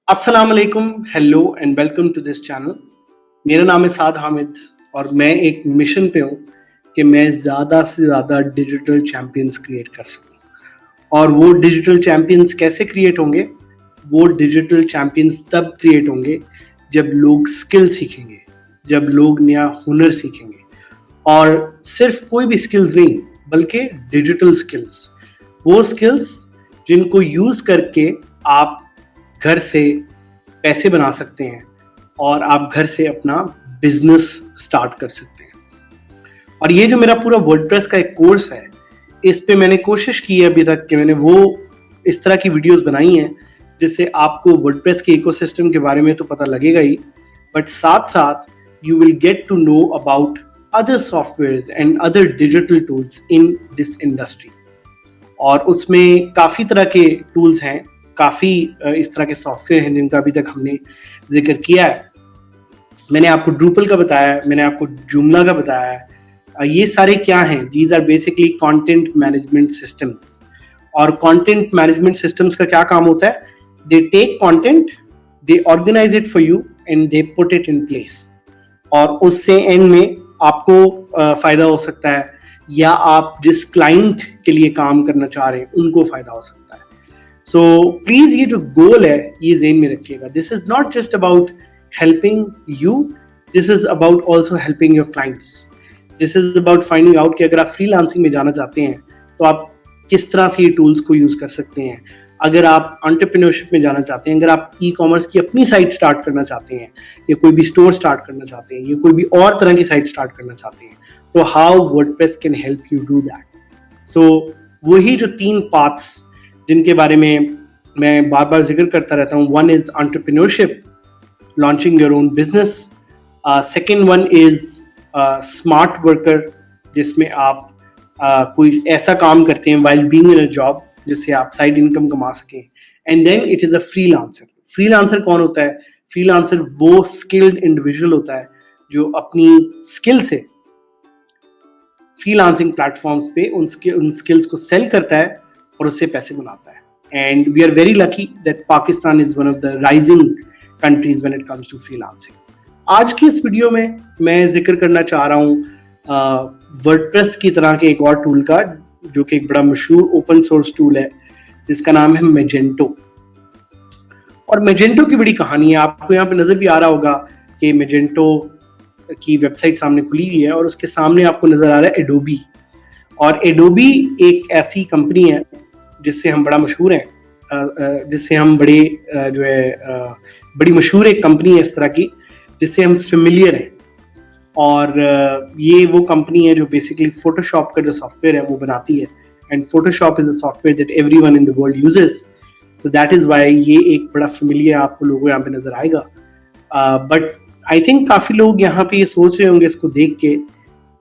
अस्सलाम वालेकुम, hello and welcome to this channel. मेरा नाम है साद हामिद और मैं एक मिशन पे हूँ कि मैं ज़्यादा से ज़्यादा डिजिटल चैम्पियंस क्रिएट कर सकूँ। और वो डिजिटल चैम्पियंस कैसे क्रिएट होंगे? वो डिजिटल चैम्पियंस तब क्रिएट होंगे जब लोग स्किल सीखेंगे, जब लोग नया हुनर सीखेंगे। और सिर्फ कोई भी स्किल्स नहीं, बल्कि डिजिटल स्किल्स, वो स्किल्स जिनको यूज़ करके आप घर से पैसे बना सकते हैं और आप घर से अपना बिजनेस स्टार्ट कर सकते हैं। और ये जो मेरा पूरा वर्डप्रेस का एक कोर्स है, इस पे मैंने कोशिश की है अभी तक कि मैंने वो इस तरह की वीडियोस बनाई हैं जिससे आपको वर्डप्रेस के इकोसिस्टम के बारे में तो पता लगेगा ही, बट साथ साथ you will get to know about other softwares and other digital tools in this industry. और उसमें काफ़ी तरह के टूल्स हैं, काफ़ी इस तरह के सॉफ्टवेयर हैं जिनका अभी तक हमने जिक्र किया है। मैंने आपको ड्रूपल का बताया है, मैंने आपको जूमला का बताया है। ये सारे क्या हैं? These are basically content management systems. और कंटेंट मैनेजमेंट सिस्टम्स का क्या काम होता है? They take content, they organize it for you and they put it in place. और उससे एंड में आपको फ़ायदा हो सकता है, या आप जिस क्लाइंट के लिए काम करना चाह रहे हैं उनको फ़ायदा हो सकता है। सो प्लीज़ ये जो गोल है ये जेन में रखिएगा। This is not just about helping you, this is about also helping your clients. This is about finding out कि अगर आप फ्रीलांसिंग में जाना चाहते हैं तो आप किस तरह से ये टूल्स को यूज़ कर सकते हैं। अगर आप एंटरप्रेन्योरशिप में जाना चाहते हैं, अगर आप ई कॉमर्स की अपनी साइट स्टार्ट करना चाहते हैं, या कोई भी स्टोर स्टार्ट करना चाहते हैं, या कोई भी और तरह की साइट स्टार्ट करना चाहते हैं, तो how WordPress can help you do that. So वही जो 3 पाथ्स जिनके बारे में मैं बार बार जिक्र करता रहता हूँ, one is entrepreneurship, launching your own business. Second one is smart worker, जिसमें आप कोई ऐसा काम करते हैं while being in a job जिससे आप साइड इनकम कमा सकें। And then it is a freelancer. Freelancer कौन होता है? फ्रीलांसर वो स्किल्ड इंडिविजुअल होता है जो अपनी स्किल से फ्रीलांसिंग प्लेटफॉर्म्स पे उन स्किल्स को सेल करता है और उससे पैसे बनाता है। And we are very lucky that Pakistan is one of the rising countries when it comes to freelancing. आज की इस वीडियो में मैं जिक्र करना चाह रहा हूँ वर्डप्रेस की तरह के एक और टूल का, जो कि एक बड़ा मशहूर ओपन सोर्स टूल है जिसका नाम है मैजेंटो। और मैजेंटो की बड़ी कहानी है। आपको यहाँ पे नज़र भी आ रहा होगा कि मैजेंटो की वेबसाइट सामने खुली हुई है और उसके सामने आपको नज़र आ रहा है एडोबी। और एडोबी एक ऐसी कंपनी है जिससे हम बड़ा मशहूर हैं, जिससे हम बड़े जो है बड़ी मशहूर एक कंपनी है इस तरह की जिससे हम फेमिलियर हैं। और ये वो कंपनी है जो बेसिकली फोटोशॉप का जो सॉफ्टवेयर है वो बनाती है। And Photoshop is a software that everyone in the world uses, so that is why ये एक बड़ा फेमिलियर आपको लोगों यहाँ पे नज़र आएगा। बट आई थिंक काफ़ी लोग यहाँ पे ये सोच रहे होंगे इसको देख के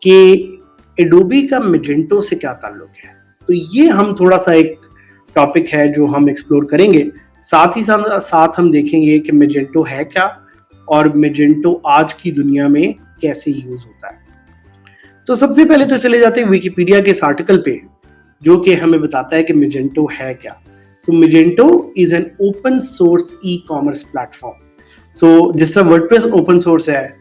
कि एडोबी का मैजेंटो से क्या ताल्लुक है। तो ये हम थोड़ा सा एक टॉपिक है जो हम एक्सप्लोर करेंगे। साथ ही साथ हम देखेंगे कि मैजेंटो है क्या और मैजेंटो आज की दुनिया में कैसे यूज होता है। तो सबसे पहले तो चले जाते हैं विकिपीडिया के इस आर्टिकल पे, जो कि हमें बताता है कि मैजेंटो है क्या। So Magento is an open source ecommerce platform. So जिस तरह वर्डप्रेस ओपन सोर्स है,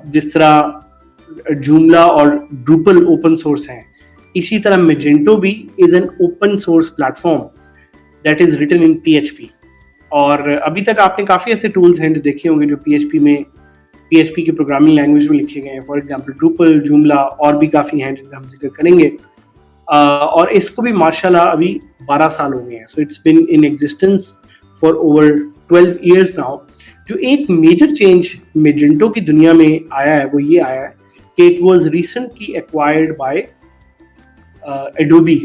जिस तरह जूमला और ड्रूपल ओपन सोर्स हैं, इसी तरह मैजेंटो भी is an open source platform that is written in PHP। और अभी तक आपने काफ़ी ऐसे टूल्स हैं जो देखे होंगे जो PHP के प्रोग्रामिंग लैंग्वेज में लिखे गए हैं। फॉर एग्जांपल ड्रूपल, जूमला और भी काफ़ी हैं जिनका हम जिक्र करेंगे। और इसको भी माशाल्लाह अभी 12 साल हो गए हैं। So it's been in existence for over 12 years now. जो एक मेजर चेंज मैजेंटो की दुनिया में आया है वो ये आया है कि it was recently acquired by Adobe.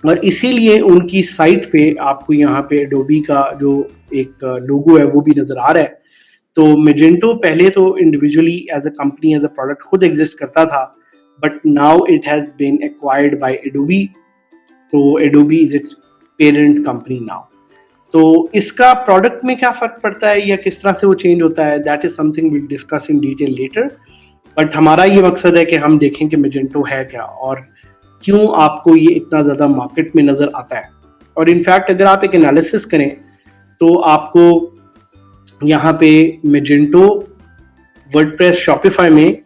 और इसीलिए उनकी साइट पे आपको यहाँ पे एडोबी का जो एक लोगो है वो भी नज़र आ रहा है। तो मैजेंटो पहले तो individually as a company, as a product खुद एग्जिस्ट करता था, but now it has been acquired by Adobe. तो Adobe is its parent company now. तो इसका प्रोडक्ट में क्या फ़र्क पड़ता है या किस तरह से वो चेंज होता है, that is something will discuss in detail letter. But हमारा ये मकसद है कि हम देखें कि मैजेंटो है क्या और क्यों आपको ये इतना ज़्यादा मार्केट में नज़र आता है। और इनफैक्ट अगर आप एक एनालिसिस करें तो आपको यहाँ पे मेजेंटो, वर्डप्रेस, शॉपिफाई में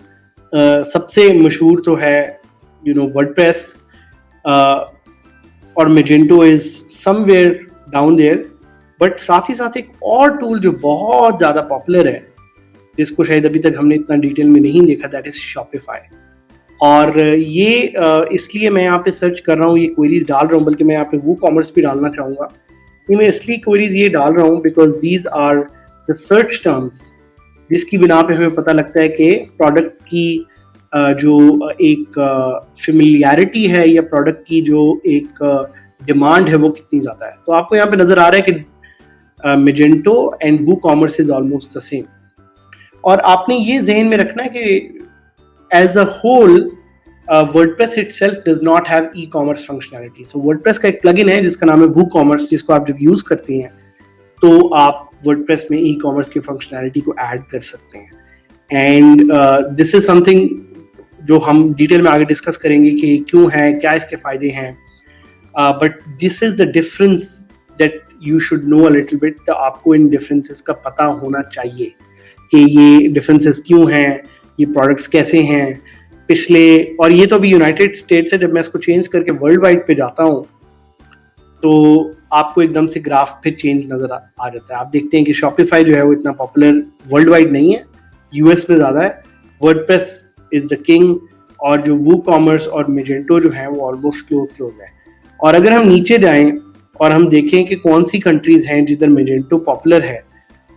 सबसे मशहूर तो है वर्डप्रेस, और Magento is somewhere down there. But साथ ही साथ एक और टूल जो बहुत ज़्यादा पॉपुलर है, जिसको शायद अभी तक हमने इतना डिटेल में नहीं देखा, दैट इज शॉपिफाई। और ये इसलिए मैं यहाँ पे सर्च कर रहा हूँ, ये क्वेरीज डाल रहा हूँ, बल्कि मैं यहाँ पे वो कॉमर्स भी डालना चाहूँगा। ये मैं इसलिए क्वेरीज ये डाल रहा हूँ because these are the search terms जिसकी बिना पे हमें पता लगता है कि प्रोडक्ट की जो एक फेमिलियरिटी है या प्रोडक्ट की जो एक डिमांड है वो कितनी ज़्यादा है। तो आपको यहाँ पे नज़र आ रहा है कि Magento and WooCommerce is almost the same. और आपने ये जहन में रखना है कि as a whole WordPress itself does not have ecommerce functionality. So WordPress का एक प्लगइन है जिसका नाम है वो कॉमर्स, जिसको आप जब यूज़ करते हैं तो आप वर्डप्रेस में ई कॉमर्स की फंक्शनैलिटी को ऐड कर सकते हैं। एंड दिस इज समथिंग जो हम डिटेल में आगे डिस्कस करेंगे कि क्यों है, क्या इसके फ़ायदे हैं। But this is the difference that you should know a little bit. तो आपको इन डिफरेंसेस का पता होना चाहिए कि ये डिफरेंसेस क्यों हैं, ये प्रोडक्ट्स कैसे हैं पिछले। और ये तो अभी यूनाइटेड स्टेट्स है, जब मैं इसको चेंज करके वर्ल्ड वाइड पे जाता हूँ तो आपको एकदम से ग्राफ पे चेंज नज़र आ जाता है। आप देखते हैं कि शॉपिफाई जो है वो इतना पॉपुलर वर्ल्ड वाइड नहीं है, यूएस में ज़्यादा है। वर्डप्रेस इज़ द किंग, और जो वो कॉमर्स और मेजेंटो जो है वो ऑलमोस्ट क्लोज है। और अगर हम नीचे जाएं और हम देखें कि कौन सी कंट्रीज़ हैं जिधर मेजेंटो पॉपुलर है,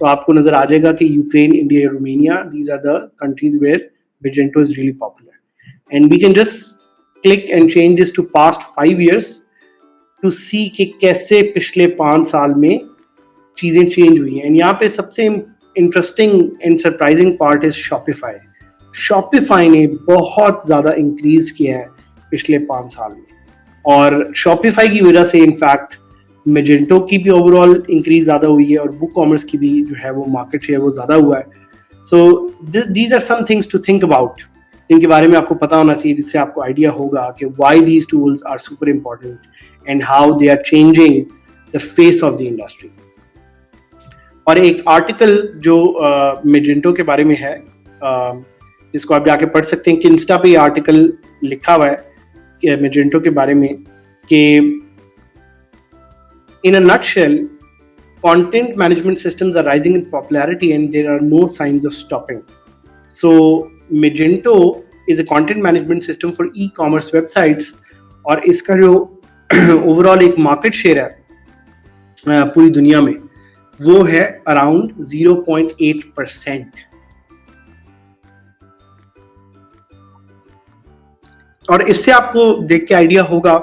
तो आपको नज़र आ जाएगा कि Ukraine, India, Romania, these are the countries where Magento is really popular. And we can just click and change this to past 5 years to see कि कैसे पिछले 5 साल में चीज़ें चेंज हुई हैं। एंड यहाँ पे सबसे interesting and surprising part is Shopify. Shopify ने बहुत ज़्यादा इंक्रीज किया है पिछले 5 साल में, और शॉपिफाई की वजह से इनफैक्ट मेजेंटो की भी ओवरऑल इंक्रीज ज़्यादा हुई है, और बुक कॉमर्स की भी जो है वो मार्केट शेयर वो ज़्यादा हुआ है। So these are some things to think about, जिनके बारे में आपको पता होना चाहिए, जिससे आपको आइडिया होगा कि why these tools are super important and how they are changing the face of the industry. और एक आर्टिकल जो मेजेंटो के बारे में है, जिसको आप जाके पढ़ सकते हैं, कि इंस्टा पे ये आर्टिकल लिखा हुआ है कि मेजेंटो के बारे में कि in a nutshell, content management systems are rising in popularity and there are no signs of stopping. So Magento is a content management system for e-commerce websites, और इसका जो ओवरऑल एक मार्केट शेयर है पूरी दुनिया में वो है अराउंड 0.8%। और इससे आपको देख के आइडिया होगा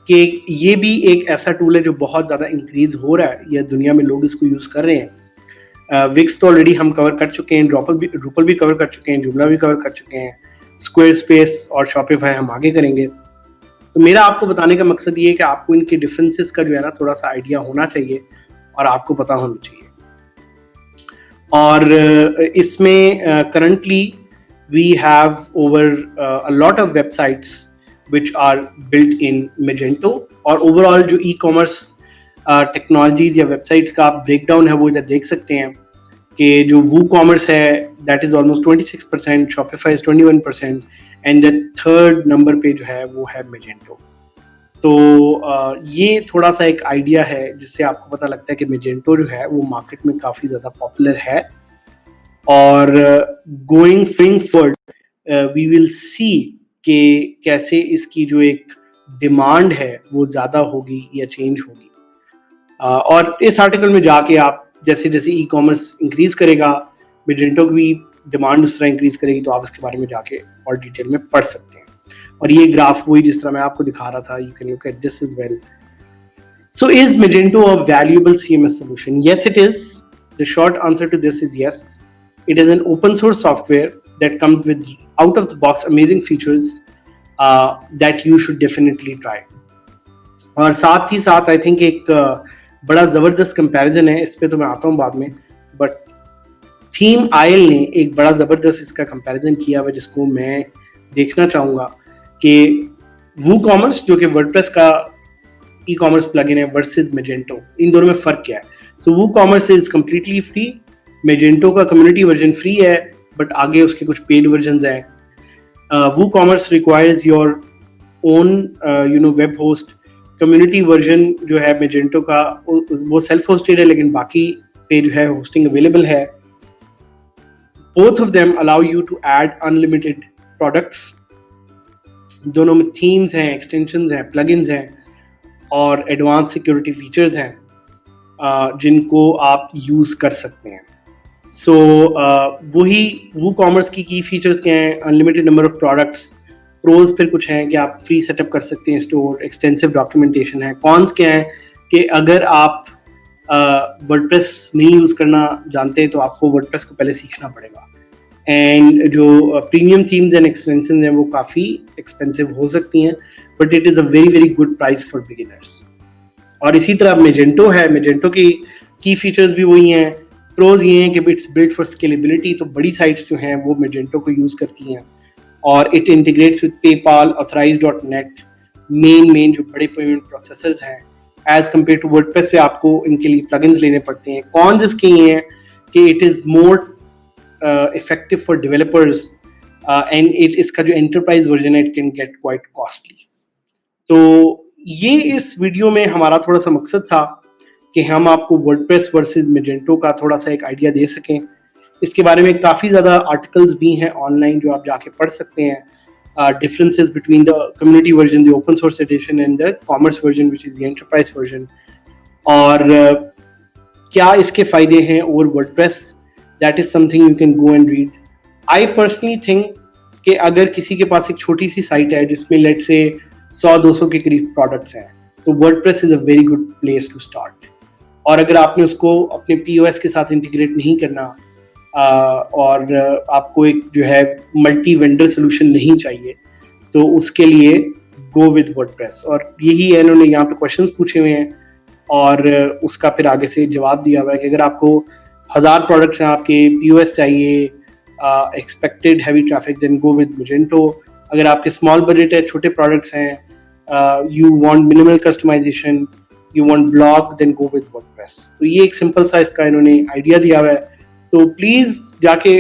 कि ये भी एक ऐसा टूल है जो बहुत ज़्यादा इंक्रीज हो रहा है, या दुनिया में लोग इसको यूज़ कर रहे हैं। विक्स तो ऑलरेडी हम कवर कर चुके हैं, ड्रूपल भी कवर कर चुके हैं, जुमला भी कवर कर चुके हैं, स्क्वायर स्पेस और शॉपिफाई हम आगे करेंगे। तो मेरा आपको बताने का मकसद ये है कि आपको इनके डिफरेंसेस का जो है ना थोड़ा सा आइडिया होना चाहिए और आपको पता होना चाहिए। और इसमें currently we have over a lot of websites which are built in Magento, और ओवरऑल जो ई कॉमर्स टेक्नोलॉजीज या वेबसाइट्स का आप ब्रेकडाउन है वो इधर देख सकते हैं कि जो वो कॉमर्स है that is almost 26%, Shopify is 21%, and the third number पे जो है वो है मेजेंटो। तो ये थोड़ा सा एक आइडिया है जिससे आपको पता लगता है कि मेजेंटो जो है वो मार्केट में काफ़ी ज़्यादा पॉपुलर है। और going forward we will see कि कैसे इसकी जो एक डिमांड है वो ज़्यादा होगी या चेंज होगी। और इस आर्टिकल में जाके आप जैसे जैसे ई कॉमर्स इंक्रीज करेगा, मेजेंटो की भी डिमांड उस तरह इंक्रीज करेगी, तो आप इसके बारे में जाके और डिटेल में पढ़ सकते हैं। और ये ग्राफ वही जिस तरह मैं आपको दिखा रहा था, you can look at this is well. So is Magento a valuable CMS solution? Yes it is. The short answer to this is yes. It is an open source software that comes with out of the box amazing features that you should definitely try. और साथ ही साथ I think एक बड़ा ज़बरदस्त comparison है, इस पे तो मैं आता हूँ बाद में, बट थीम आयल ने एक बड़ा ज़बरदस्त इसका कंपैरिजन किया हुआ जिसको मैं देखना चाहूँगा कि वो कॉमर्स जो कि वर्डप्रेस का ई कॉमर्स प्लगइन है वर्सेस मेजेंटो, इन दोनों में फ़र्क क्या है? सो वो commerce is completely free, Magento का कम्युनिटी वर्जन फ्री है, बट आगे उसके कुछ पेड वर्जन हैं. वो commerce requires your own web host. Community version जो है मेजेंटो का वो सेल्फ होस्टेड है, लेकिन बाकी पे जो है होस्टिंग अवेलेबल है. Both of them allow you to add unlimited products. दोनों में थीम्स हैं, एक्सटेंशंस हैं, प्लगइन्स हैं और एडवांस सिक्योरिटी फीचर्स हैं जिनको आप यूज़ कर सकते हैं. सो वही वो कॉमर्स की फीचर्स क्या हैं? Unlimited number of products. Pros फिर कुछ हैं कि आप फ्री सेटअप कर सकते हैं स्टोर, एक्सटेंसिव डॉक्यूमेंटेशन है. कॉन्स क्या हैं कि अगर आप वर्डप्रेस नहीं यूज़ करना जानते तो आपको वर्डप्रेस को पहले सीखना पड़ेगा. एंड जो प्रीमियम थीम्स एंड एक्सटेंशंस हैं वो काफ़ी एक्सपेंसिव हो सकती हैं, but it is a very very good price for beginners. और इसी तरह मेजेंटो है. मेजेंटो की फीचर्स भी वही हैं. प्रोज ये हैं कि इट्स बिल्ट फॉर स्केलेबिलिटी, तो बड़ी साइट्स जो हैं वो मेजेंटो को यूज़ करती हैं. और it integrates with PayPal, Authorize Net, main जो बड़े पेमेंट प्रोसेसर्स हैं. एज कम्पेयर टू वर्डप्रेस पे आपको इनके लिए प्लगइन्स लेने पड़ते हैं. कॉन्स इसके ये हैं कि it is more effective for developers and इसका जो एंटरप्राइज वर्जन है it can get quite costly. तो ये इस वीडियो में हमारा थोड़ा सा मकसद था कि हम आपको वर्डप्रेस वर्सेस मेजेंटो का थोड़ा सा एक आइडिया दे सकें. इसके बारे में काफ़ी ज़्यादा आर्टिकल्स भी हैं ऑनलाइन जो आप जाके पढ़ सकते हैं. Differences between the community version, the open source edition and the commerce version which is the enterprise version. और क्या इसके फ़ायदे हैं over WordPress, that is something you can go and read. I personally think कि अगर किसी के पास एक छोटी सी साइट है जिसमें लेट से 100-200 के करीब प्रोडक्ट्स हैं, तो WordPress is a very good place to start. और अगर आपने उसको अपने POS के साथ इंटीग्रेट नहीं करना और आपको एक जो है मल्टी वेंडर सोल्यूशन नहीं चाहिए, तो उसके लिए गो विद वर्डप्रेस. और यही है, इन्होंने यहाँ पे क्वेश्चंस पूछे हुए हैं और उसका फिर आगे से जवाब दिया हुआ है कि अगर आपको 1000 प्रोडक्ट्स हैं, आपके POS चाहिए, expected heavy traffic, then go with Magento. अगर आपके स्मॉल बजट है, छोटे प्रोडक्ट्स हैं, you want minimal customization, you want blog, then go with WordPress. तो ये एक सिंपल सा इसका इन्होंने आइडिया दिया हुआ है. तो प्लीज़ जाके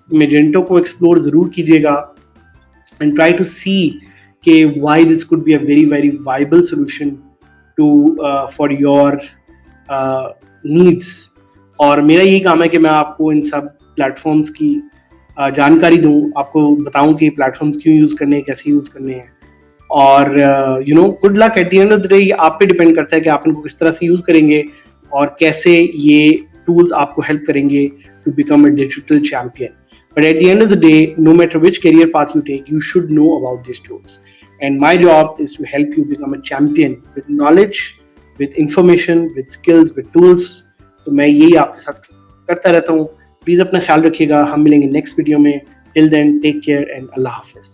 मेजेंटो को एक्सप्लोर ज़रूर कीजिएगा एंड ट्राई टू सी कि why this could be a very very viable solution to for your needs. और मेरा यही काम है कि मैं आपको इन सब प्लेटफॉर्म्स की जानकारी दूँ, आपको बताऊँ कि प्लेटफॉर्म्स क्यों यूज़ करने हैं, कैसे यूज़ करने हैं. और good luck. At the end of the day आप पे डिपेंड करता है कि आप इनको किस तरह से यूज़ करेंगे और कैसे ये टूल्स आपको हेल्प करेंगे to become a digital champion. But at the end of the day, no matter which career path you take, you should know about these tools. And my job is to help you become a champion with knowledge, with information, with skills, with tools. तो मैं यही आपके साथ करता रहता हूँ. Please अपना ख्याल रखिएगा. हम मिलेंगे नेक्स्ट वीडियो में. Till then, take care and Allah Hafiz.